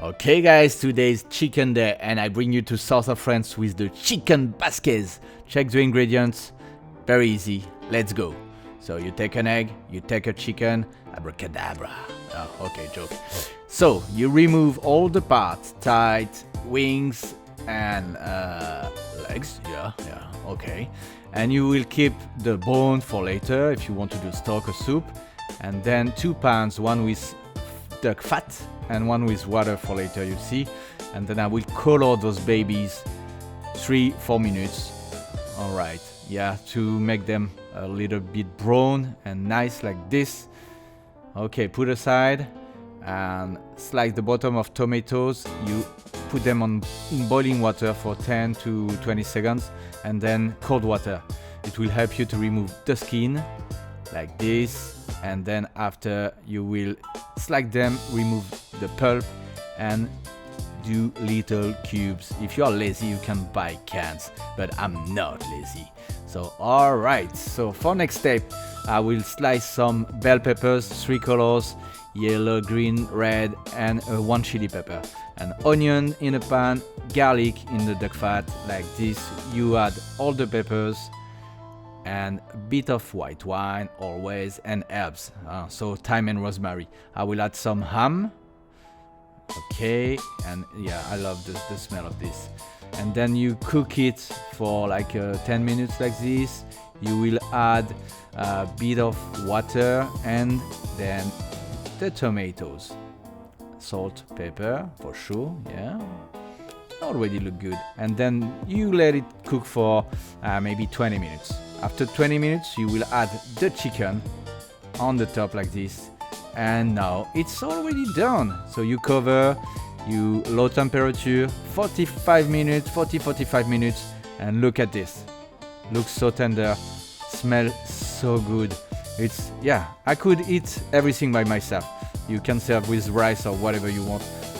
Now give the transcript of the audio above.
Okay guys, today's chicken day and I bring you to south of France with the chicken Basquaise. Check the ingredients, very easy, let's go. So you take an egg, you take a chicken, abracadabra. Oh, okay, joke. So you remove all the parts, tight, wings and legs, yeah, okay. And you will keep the bone for later if you want to do stock or soup. And then 2 pans, one with duck fat and one with water for later, you'll see. And then I will color those babies 3-4 minutes. All right, yeah, to make them a little bit brown and nice like this. Okay, put aside and slice the bottom of tomatoes. You put them in boiling water for 10 to 20 seconds and then cold water. It will help you to remove the skin like this. And then after you will slice them, remove the pulp and do little cubes. If you are lazy, you can buy cans, but I'm not lazy. So alright, so for next step, I will slice some bell peppers, 3 colors, yellow, green, red, and 1 chili pepper. An onion in a pan, garlic in the duck fat, like this. You add all the peppers, and a bit of white wine always, and herbs, so thyme and rosemary. I will add some ham, okay, and yeah, I love the smell of this. And then you cook it for like 10 minutes like this. You will add a bit of water and then the tomatoes, salt, pepper for sure, yeah, already look good. And then you let it cook for maybe 20 minutes. After 20 minutes, you will add the chicken on the top like this. And now it's already done. So you cover, you low temperature, 45 minutes, 40-45 minutes. And look at this. Looks so tender, smells so good. It's, yeah, I could eat everything by myself. You can serve with rice or whatever you want.